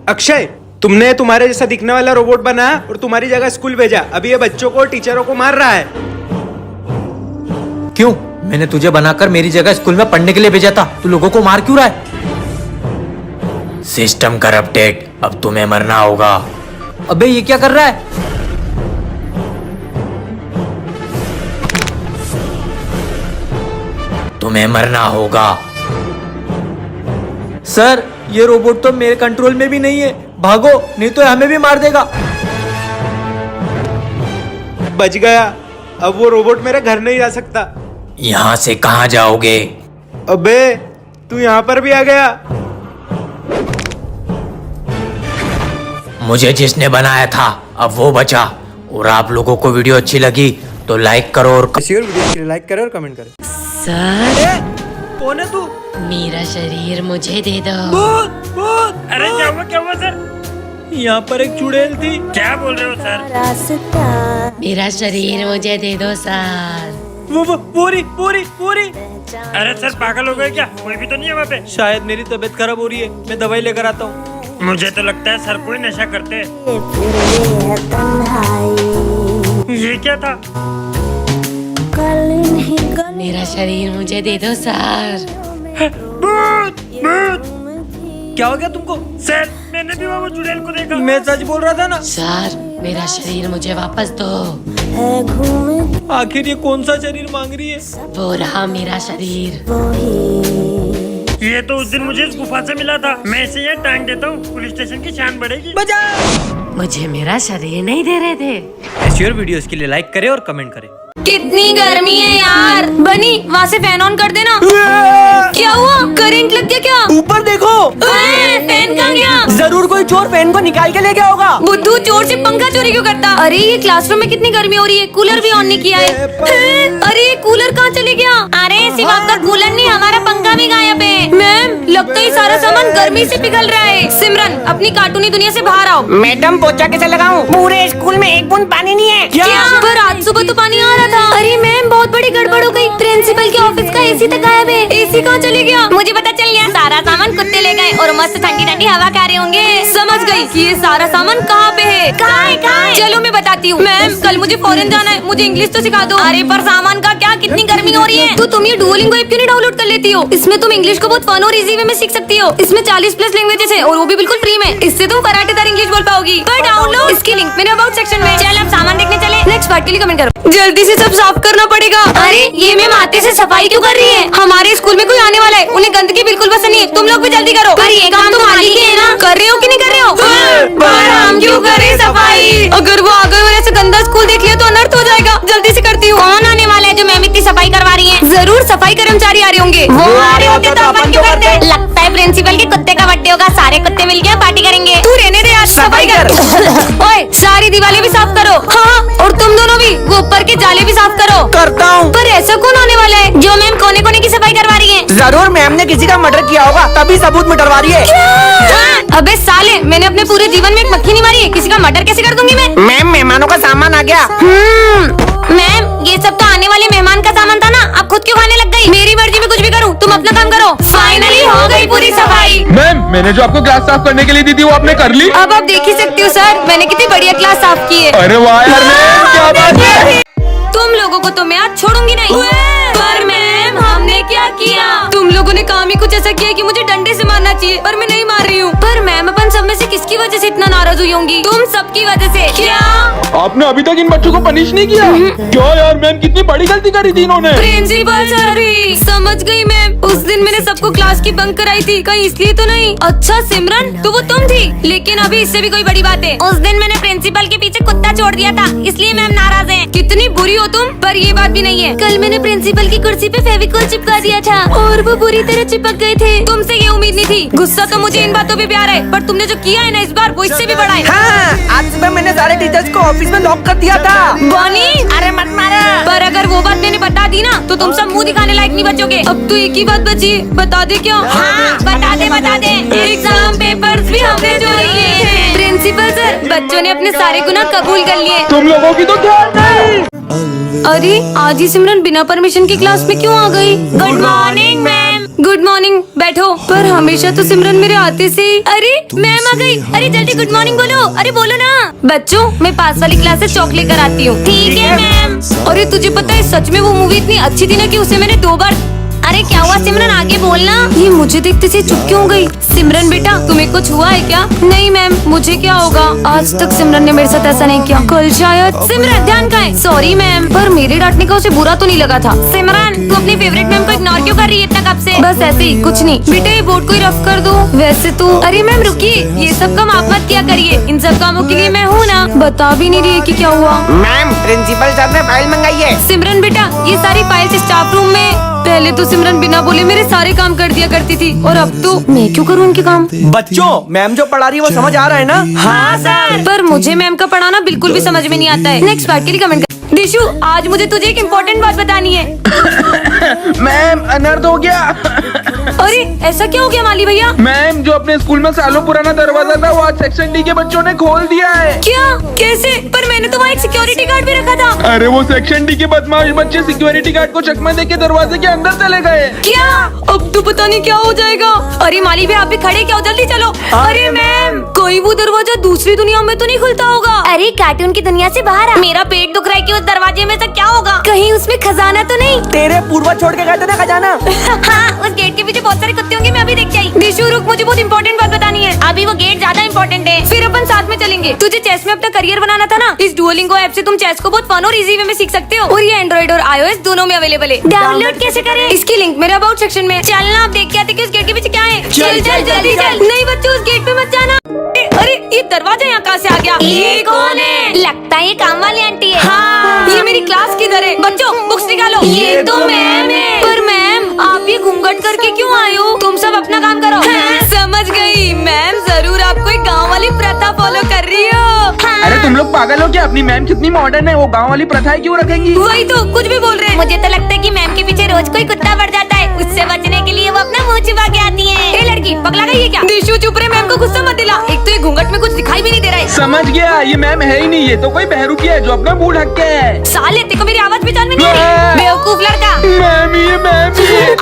अक्षय, तुमने तुम्हारे जैसा दिखने वाला रोबोट बनाया और तुम्हारी जगह स्कूल भेजा। अभी ये बच्चों को और टीचरों को मार रहा है। क्यों? मैंने तुझे बनाकर मेरी जगह स्कूल में पढ़ने के लिए भेजा था। तू लोगों को मार क्यों रहा है? सिस्टम करप्टेड, अब तुम्हें मरना होगा। अबे ये क्या कर रहा है? तुम्हें मरना होगा। सर, ये रोबोट तो मेरे कंट्रोल में भी नहीं है। भागो, नहीं तो हमें भी मार देगा। बच गया। अब वो रोबोट मेरे घर नहीं जा सकता। यहाँ से कहाँ जाओगे? अबे, तू यहाँ पर भी आ गया। मुझे जिसने बनाया था अब वो बचा। और आप लोगों को वीडियो अच्छी लगी तो लाइक करो और लाइक करो और कमेंट करो। सर, कौन है तू? मेरा शरीर मुझे दे दो। अरे क्या हुआ सर? यहाँ पर एक चुड़ैल थी। क्या बोल रहे हो सर? मेरा शरीर मुझे दे दो सर। वो पूरी पूरी पूरी। अरे सर पागल हो गए क्या? कोई भी तो नहीं है वहाँ पे। शायद मेरी तबीयत खराब हो रही है, मैं दवाई लेकर आता हूँ। मुझे तो लगता है सर कोई नशा करते हैं। ये क्या था? मेरा शरीर मुझे दे दो सर। भूत भूत। क्या हो गया तुमको? सर मैंने भी वो चुड़ैल को देखा। मैं सच बोल रहा था ना। सर, मेरा शरीर मुझे वापस दो। आखिर ये कौन सा शरीर मांग रही है? वो रहा मेरा शरीर। ये तो उस दिन मुझे इस गुफा से मिला था। मैं इसे यहाँ टांग देता हूँ, पुलिस स्टेशन की शान बढ़ेगी। मुझे मेरा शरीर नहीं दे रहे थे। ऐसी और वीडियोस के लिए लाइक करें और कमेंट करें। कितनी गर्मी है यार। बनी, वहाँ से फैन ऑन कर देना। क्या हुआ? करंट लग गया क्या? ऊपर देखो। फैन कहाँ गया? जरूर कोई चोर फैन को निकाल के ले गया होगा। बुद्धू चोर से पंखा चोरी क्यों करता? अरे ये क्लासरूम में कितनी गर्मी हो रही है, कूलर भी ऑन नहीं किया है। अरे ये कूलर कहाँ चले गया? अरे सिर्फ आपका कूलर नहीं, हमारा पंखा भी गायब है। मैम, लगता है सारा सामान गर्मी से पिघल रहा है। सिमरन, अपनी कार्टूनी दुनिया से बाहर आओ। मैडम, पोछा कैसे लगाऊं? पूरे स्कूल में एक बूंद पानी नहीं है। क्या? पर आज सुबह तो पानी आ रहा था। अरे मैम, बहुत बड़ी गड़बड़ हो गई। प्रिंसिपल के ऑफिस का एसी तक गायब है। एसी कहाँ चले गया? मुझे पता चल गया, सारा सामान कुत्ते ले गए और मस्त ठंडी ठंडी हवा खा रहे होंगे। समझ गई कि ये सारा सामान कहाँ पे है। कहाँ है? चलो मैं बताती हूँ। मैम, कल मुझे फॉरेन जाना है, मुझे इंग्लिश तो सिखा दो। अरे पर सामान का क्या, कितनी गर्मी हो रही है। तो तुम ये डुओलिंगो ऐप क्यों नहीं डाउनलोड कर लेती हो? इसमें तुम इंग्लिश को बहुत फन और इजी वे में सीख सकती हो। इसमें 40+ लैंग्वेजेस है और वो भी बिल्कुल फ्री में। इससे तुम कराटेदार इंग्लिश बोल पाओगी। पर डाउनलोड इसकी लिंक मेरे अबाउट सेक्शन में। चल अब सामान देखने चले। नेक्स्ट पार्ट के लिए कमेंट करो। जल्दी से सब साफ करना पड़ेगा। अरे ये मैम आते से सफाई क्यों कर रही है? हमारे स्कूल में कोई आने वाला है, उन्हें गंदगी बिल्कुल पसंद नहीं है। तुम लोग भी जल्दी करो। पर ये काम तो मालिक ही है ना, कर रहे हो कि नहीं कर रहे हो? पर हम क्यों करें सफाई? अगर वो आगे और ऐसे गंदा स्कूल देख लिया तो अनर्थ हो जाएगा। जल्दी से करती हूँ। कौन आने वाला है जो मैम इतनी सफाई करवा रही है? जरूर सफाई कर्मचारी आ रहे होंगे। वो आ रहे होते तो अपन क्यों करते? लगता है प्रिंसिपल के कुत्ते का बर्थडे होगा, सारे कुत्ते मिलके पार्टी करेंगे। तू रहने दे यार, सफाई कर। ओए, सारी दीवारें भी साफ करो। हाँ, और तुम दोनों भी वो ऊपर के जाले भी साफ करो। करता हूँ। पर ऐसा कौन आने वाला है जो मैम कोने कोने की सफाई करवा रही है? जरूर मैम ने किसी का मर्डर किया होगा, तभी सबूत मिटवा रही है। अबे साले, मैंने अपने पूरे जीवन में एक मक्खी नहीं मारी है, किसी का मर्डर कैसे कर दूंगी मैं? मैम, मेहमानों का सामान आ गया। मैम, ये सब तो आने वाले मेहमान का सामान था ना, अब खुद क्यों खाने लग गई? मेरी मर्जी में कुछ भी करूँ, तुम अपना काम करो। फाइनली हो गई पूरी सफाई। मैम, मैंने जो आपको क्लास साफ करने के लिए दी थी वो आपने कर ली? अब आप देख ही सकती हो सर, मैंने कितनी बढ़िया क्लास साफ की है। अरे वाह यार मैम, क्या बात है। तुम लोगों को तो मैं आज छोड़ूंगी नहीं। पर मैम, हमने क्या किया? तुम लोगों ने काम ही कुछ ऐसा किया कि मुझे डंडे से मारना चाहिए, पर मैं नहीं मार रही हूँ। पर मैम, अपन सब में से किसकी वजह से इतना नाराज हुई होंगी? तुम सबकी वजह से। क्या? आपने अभी तक इन बच्चों को पनिश नहीं किया? क्यों यार मैम, कितनी बड़ी गलती करी थी इन्होंने। प्रिंसिपल सर भी समझ गई मैम। उस दिन मैंने सबको क्लास की बंक कराई थी, कहीं इसलिए तो नहीं? अच्छा सिमरन, तो वो तुम थी। लेकिन अभी इससे भी कोई बड़ी बात है। उस दिन मैंने प्रिंसिपल के पीछे कुत्ता छोड़ दिया था, इसलिए मैम नाराज है। कितनी बुरी हो तुम। पर ये बात भी नहीं है, कल मैंने प्रिंसिपल की कुर्सी पे फेविकोल चिपका दिया था और वो बुरी तरह चिपक गए थे। तुमसे ये उम्मीद नहीं थी। गुस्सा तो मुझे इन बातों पे प्यार है, पर तुमने जो किया है ना इस बार, वो इससे भी बड़ा है। हाँ, आज सुबह मैंने सारे टीचर्स को ऑफिस में लॉक कर दिया था। बॉनी, अरे मत मारा। पर अगर वो बात मैंने बता दी ना, तो तुम सब मुंह दिखाने लायक नहीं बचोगे। अब तो एक ही बात बची है, बता दे क्या? हाँ, बता दे। एग्जाम पेपर्स भी हमने चोरी किए हैं। प्रिंसिपल सर, बच्चों ने अपने सारे गुनाह कबूल कर लिए। तुम लोगों की तो क्या नहीं। अरे आज ही सिमरन बिना परमिशन की क्लास में क्यों आ गई? Good morning ma'am. Good morning, बैठो। पर हमेशा तो सिमरन मेरे आते से अरे मैम आ गई। अरे जल्दी गुड मॉर्निंग बोलो। अरे बोलो ना। बच्चों, मैं पास वाली क्लास से चॉक लेकर आती हूँ। ठीक है मैम। अरे तुझे पता है सच में वो मूवी इतनी अच्छी थी ना कि उसे मैंने 2 बार। अरे क्या हुआ सिमरन, आगे बोलना। ये मुझे देखते से चुप क्यों हो गई? सिमरन बेटा, तुम्हें कुछ हुआ है क्या? नहीं मैम, मुझे क्या होगा? आज तक सिमरन ने मेरे साथ ऐसा नहीं किया। कल शायद। सिमरन ध्यान कहाँ है? सॉरी मैम, पर मेरे डांटने का उसे बुरा तो नहीं लगा था। सिमरन, तू अपनी फेवरेट मैम को इग्नोर क्यों कर रही है इतना कब से? बस ऐसे ही, कुछ नहीं। बेटा ये बोर्ड को ही रफ कर दो। वैसे तो अरे मैम रुकिए, ये सब काम आप मत किया करिए। इन सब कामों के लिए मैं हूँ ना। बता भी नहीं रही है कि क्या हुआ। मैम, प्रिंसिपल सर ने फाइल मंगाई है। सिमरन बेटा, ये सारी फाइल्स स्टाफ रूम में। पहले तो सिमरन बिना बोले मेरे सारे काम कर दिया करती थी, और अब तो मैं क्यों करूँ उनके काम? बच्चों, मैम जो पढ़ा रही है वो समझ आ रहा है ना? हाँ सर। पर मुझे मैम का पढ़ाना बिल्कुल भी समझ में नहीं आता है। नेक्स्ट पार्ट के लिए कमेंट कर। दिशु, आज मुझे तुझे एक इम्पोर्टेंट बात बतानी है। मैम अनर्थ हो गया। अरे ऐसा क्या हो गया माली भैया? मैम, जो अपने स्कूल में सालों पुराना दरवाजा था वो आज सेक्शन डी के बच्चों ने खोल दिया है। क्या? कैसे? पर मैंने तो वहाँ एक सिक्योरिटी गार्ड भी रखा था। अरे वो सेक्शन डी के बदमाश बच्चे सिक्योरिटी गार्ड को चकमा देके दरवाजे के अंदर चले गए। क्या? अब तो पता नहीं क्या हो जाएगा। अरे माली भैया, आप भी खड़े क्या हो? जल्दी चलो। अरे मैम, कोई वो दरवाजा दूसरी दुनिया में तो नहीं खुलता होगा? अरे कार्टून की दुनिया से बाहर आ। मेरा पेट दुख रहा है कि उस दरवाजे में से क्या होगा? कहीं उसमें खजाना तो नहीं? तेरे पूर्वज छोड़ के गए थे ना खजाना। हाँ, उस गेट के पीछे बहुत सारे कुत्ते होंगे, मैं अभी देख के आई। दिशु रुक, मुझे बहुत इंपॉर्टेंट बात बतानी है। अभी वो गेट ज्यादा इंपॉर्टेंट है, फिर अपन साथ में चलेंगे। तुझे चेस में अपना करियर बनाना था ना? इस डुओलिंगो ऐप से तुम चेस को बहुत फन और इजी वे में सीख सकते हो, और ये एंड्रॉइड और iOS दोनों में अवेलेबल है। डाउनलोड कैसे करें? इसकी लिंक मेरे अबाउट सेक्शन में। चलना, आप देख के आते कि उस गेट के पीछे क्या है। चल चल जल्दी चल। नहीं बच्चों, उस गेट पे मत जाना। अरे ये दरवाजा यहाँ कहाँ से आ गया? ये कौन है? लगता है ये काम वाली आंटी है। हाँ, ये मेरी क्लास किधर है? बच्चों बुक्स निकालो। ये तो मैम है। पर मैम, आप ये घूंघट करके क्यों आए हो? तुम सब अपना काम करो। हाँ, समझ गई मैम, जरूर आप कोई गाँव वाली प्रथा फॉलो कर रही हो। हाँ। अरे तुम लोग पागल हो क्या? अपनी मैम कितनी मॉडर्न है, वो गाँव वाली प्रथाएं क्यों रखेंगी? वही तो, कुछ भी बोल रहे हैं। मुझे तो लगता है कि मैम के पीछे रोज कोई कुत्ता पड़ जाता है, उससे बचने के लिए वो अपना मुँह छुपा के आती है। ए लड़की, पगला गई है क्या? दिशु चुप रहे, मैम को गुस्सा मत दिला। एक तो ये घूंघट में कुछ दिखाई भी नहीं दे रहा है। समझ गया, ये मैम है ही नहीं, ये तो कोई बहरूपी है जो अपना मुंह ढक के है। साले, तेरे को मेरी आवाज पहचान में नहीं आ रही? बेवकूफ लड़का। मैम ये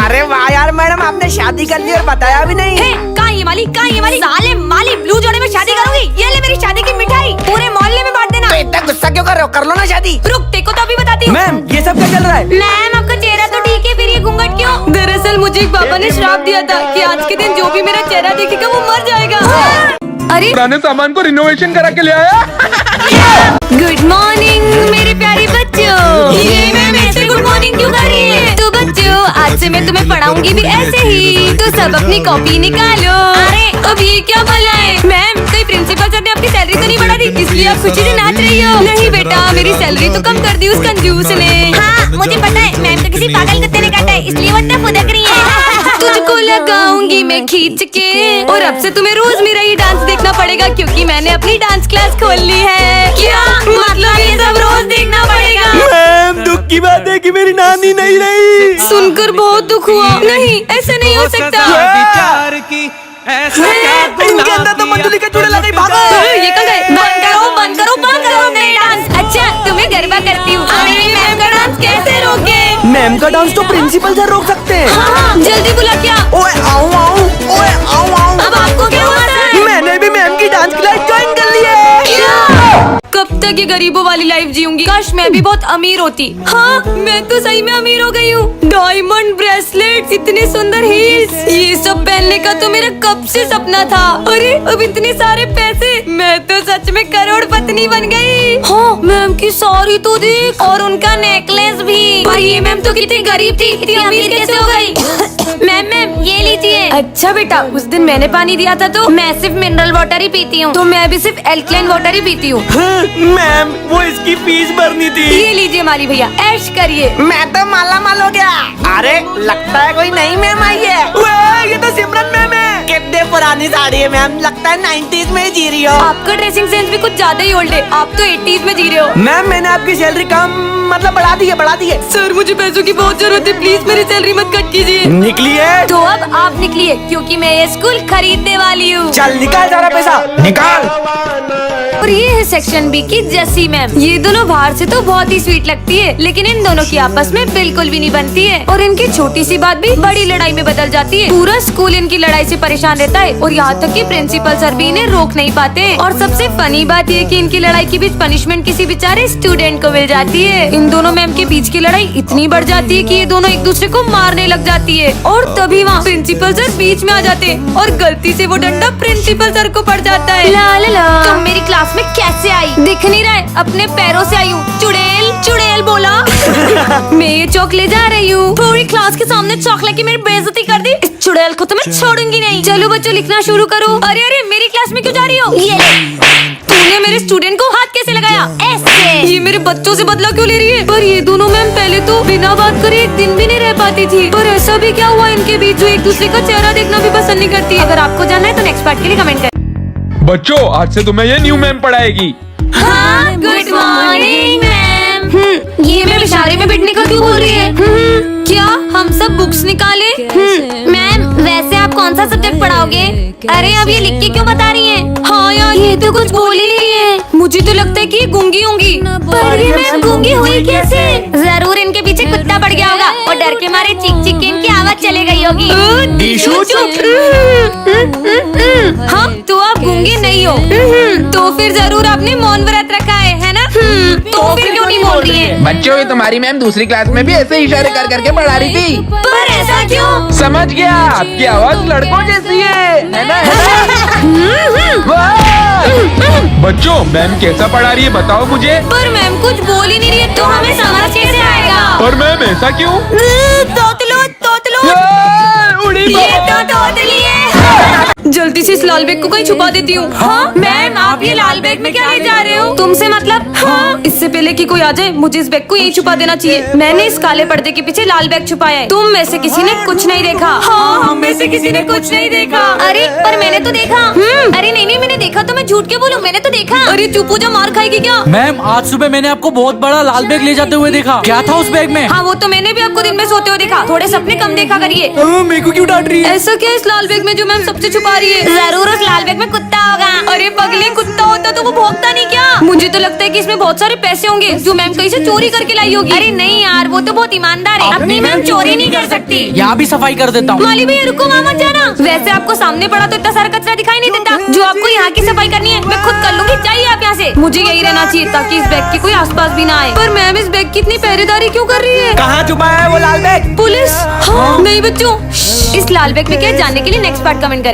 अरे वाह यार मैडम, आपने शादी कर ली और बताया भी नहीं। कहाँ ये माली? कहाँ ये माली? साले माली, ब्लू जोड़े में शादी करूंगी। ये ले मेरी शादी की मिठाई, पूरे मोहल्ले में बांट देना। तो इतना गुस्सा क्यों कर रहे हो? कर लो ना शादी। रुक, तेको तो अभी बताती हूँ। मैम, ये सब क्या चल रहा है? मैम, आपका चेहरा तो ठीक है, फिर ये घूंघट क्यों? दरअसल मुझे एक बाबा ने श्राप दिया था कि आज के दिन जो भी मेरा चेहरा देखेगा वो मर जाएगा। अरे पुराने सामान को रिनोवेशन करा के ले आया। गुड मॉर्निंग मेरे प्यारे बच्चों। ये मैम ऐसे गुड मॉर्निंग क्यों कर रही है? तो बच्चों, आज से मैं तुम्हें पढ़ाऊंगी भी ऐसे ही, तो सब अपनी कॉपी निकालो। अरे अब ये क्या बोला है? मैम, कोई प्रिंसिपल सर ने आपकी सैलरी तो नहीं बढ़ा दी, इसलिए आप खुशी से नाच रही हो? नहीं बेटा, मेरी सैलरी तो कम कर दी उस कंजूस ने। हाँ, मुझे पता है, मैम को किसी पागल कुत्ते ने काटा है, इसलिए वो इतना फुदक रही है। तुझको लगाऊंगी मैं खींच के, और अब से तुम्हें रोज मेरा ये डांस देखना पड़ेगा, क्योंकि मैंने अपनी डांस क्लास खोल ली है। क्या मतलब? ये सब रोज देखना पड़ेगा? मैम, दुख की बात है कि मेरी नानी नहीं रही। सुनकर बहुत दुख हुआ। नहीं, ऐसा नहीं हो सकता। विचार की ऐसा क्या इनके अंदर तो मंजुली के चूड़े लगे। भागो। ये कहाँ गए? बंद करो, बंद करो, बंद करो मेरे डांस। अच्छा, तुम्हें गरबा करती हूँ। अरे मैम का डांस कैसे रोके? मैम का डांस तो प्रिंसिपल सर रोक सकते हैं। हाँ, जल्दी बुला। क्या? ओए आओ आओ, ओए आओ आओ। अब आपको क्या हुआ सर? मैंने भी मैम की डांस क्लास ज्वाइन कर ली है। कब तक ये गरीबों वाली लाइफ जीऊंगी? काश मैं भी बहुत अमीर होती। हाँ, मैं तो सही में अमीर हो गई हूँ। डायमंड ब्रेसलेट, इतने सुंदर हील्स, ये सब पहनने का तो मेरा कब से सपना था। अरे अब इतने सारे पैसे, मैं तो सच में करोड़पति बन गई। हाँ, मैम की साड़ी तो देख, और उनका नेकलेस भी। पर ये मैम तो कितनी गरीब थी, इतनी अमीर कैसे हो गई? मैम ये लीजिए। अच्छा बेटा, उस दिन मैंने पानी दिया था तो मैं सिर्फ मिनरल वाटर ही पीती हूँ, तो मैं भी सिर्फ एल्कलाइन वाटर ही पीती हूँ। मैम, वो इसकी फीस भरनी थी। ये लीजिए माली भैया, ऐश करिए। मैं तो माला माल हो गया। अरे लगता है कोई नई मैम आई है। ये तो सिमरन मैम है। कितने पुरानी साड़ी है मैम, लगता है 90s में ही जी रही हो। आपका ड्रेसिंग सेंस भी कुछ ज्यादा ही ओल्ड है, आप तो 80s में जी रहे हो। मैम, मैंने आपकी सैलरी कम मतलब बढ़ा दी है। सर, मुझे पैसों की बहुत जरूरत है, प्लीज मेरी सैलरी मत कट कीजिए। निकली है तो अब आप निकलिए, क्योंकि मैं ये स्कूल खरीदने वाली हूँ। चल निकाल सारा पैसा निकाल। और ये है सेक्शन बी की जैसी मैम। ये दोनों बाहर से तो बहुत ही स्वीट लगती है, लेकिन इन दोनों की आपस में बिल्कुल भी नहीं बनती है और इनकी छोटी सी बात भी बड़ी लड़ाई में बदल जाती है। पूरा स्कूल इनकी लड़ाई से परेशान रहता है और यहाँ तक कि प्रिंसिपल सर भी इन्हें रोक नहीं पाते। और सबसे फनी बात ये कि इनकी लड़ाई के बीच पनिशमेंट किसी बेचारे स्टूडेंट को मिल जाती है। इन दोनों मैम के बीच की लड़ाई इतनी बढ़ जाती है कि ये दोनों एक दूसरे को मारने लग जाती है और तभी वहाँ प्रिंसिपल सर बीच में आ जाते हैं और गलती से वो डंडा प्रिंसिपल सर को पड़ जाता है। ला ला ला। तुम मेरी क्लास में कैसे आई? दिख नहीं रहा है, अपने पैरों से आई हूँ। चुड़ैल चुड़ैल बोला। मैं ये चौक ले जा रही हूँ। पूरी क्लास के सामने चौक लेके मेरी बेइज्जती कर दी। इस चुड़ैल को तो मैं छोड़ूंगी नहीं। चलो बच्चों लिखना शुरू करो। अरे अरे मेरी क्लास में क्यों जा रही हो? ये तूने मेरे स्टूडेंट को हाथ कैसे लगाया? ऐसे। ये मेरे बच्चों से बदला क्यों ले रही है? पर ये दोनों मैम पहले तो बिना बात करे एक दिन भी नहीं रह पाती थी, पर ऐसा भी क्या हुआ इनके बीच जो एक दूसरे का चेहरा देखना भी पसंद नहीं करती। अगर आपको जानना है तो नेक्स्ट पार्ट के लिए कमेंट करें। बच्चों आज से तुम्हें ये न्यू मैम पढ़ाएगी। हाँ, गुड मॉर्निंग मैम। ये मैम इशारे में बैठने का क्यों बोल रही है? क्या हम सब बुक्स निकाले? मैम वैसे आप कौन सा सब्जेक्ट पढ़ाओगे? अरे अब ये लिख के क्यों बता रही है? हाँ यार ये तो कुछ बोल ही नहीं है। मुझे तो लगता है कि ये गूंगी होंगी। पर ये मैम गूंगी हुई कैसे? जरूर इनके पीछे कुत्ता पड़ गया होगा और डर के मारे चीख चीख के इनकी आवाज चले गई होगी। हाँ तो आप गूंगे नहीं हो, तो फिर जरूर आपने मौन व्रत रखा है ना? तो फिर क्यों नहीं बोल रही है? बच्चों ये तुम्हारी मैम दूसरी क्लास में भी ऐसे इशारे कर करके पढ़ा रही थी। पर ऐसा क्यों? समझ गया, आपकी आवाज लड़कों जैसी है ना? वाह! बच्चों मैम कैसा पढ़ा रही है बताओ मुझे। पर मैम कुछ बोल ही नहीं रही है तो हमें समझ कैसे आएगा? पर मैम ऐसा क्यों? तोतलो तोतलो, उड़ी ये तो तोतली है। जल्दी से इस लाल बैग को कहीं छुपा देती हूँ। हाँ मैम आप ये लाल बैग में क्या ले जा रहे हो? तुमसे मतलब? हाँ इससे पहले कि कोई आ जाए मुझे इस बैग को यहीं छुपा देना चाहिए। मैंने इस काले पर्दे के पीछे लाल बैग छुपाया है। तुम में से किसी ने कुछ नहीं देखा? हाँ हम में से किसी ने कुछ नहीं देखा। अरे पर मैंने तो देखा। अरे नहीं मैंने देखा तो मैं झूठ क्यों बोलूं? मैंने तो देखा। अरे चुप हो जा, मार खाएगी क्या? मैम आज सुबह मैंने आपको बहुत बड़ा लाल बैग ले जाते हुए देखा। क्या था उस बैग में? हाँ वो तो मैंने भी आपको दिन में सोते हुए देखा। थोड़े सपने कम देखा करिए। मेरे को क्यों डांट रही है? ऐसा क्या इस लाल बैग में जो मैम सबसे छुपा रही है? जरूर उस लाल बैग में कुत्ता होगा। अरे पगले कुत्ता होता तो वो भौंकता नहीं क्या? मुझे तो लगता है कि इसमें बहुत सारे पैसे होंगे जो मैम कहीं से चोरी करके लाई होगी। अरे नहीं यार वो तो बहुत ईमानदार है, अपनी मैम चोरी नहीं कर सकती। यहाँ भी सफाई कर देता हूँ। माली भैया रुको, वहाँ मत जाना। वैसे आपको सामने पड़ा तो इतना सारा कचरा दिखाई नहीं देता। जो आपको यहाँ की सफाई करनी है मैं खुद कर लूंगी, चाहिए आप यहाँ से। मुझे यही रहना चाहिए ताकि इस बैग के कोई आसपास भी ना आए। पर मैम इस बैग की इतनी पहरेदारी क्यों कर रही है? कहाँ छुपाया है वो लाल बैग? पुलिस? हाँ नहीं बच्चों, इस लाल बैग में क्या है जानने के लिए नेक्स्ट पार्ट कमेंट करें।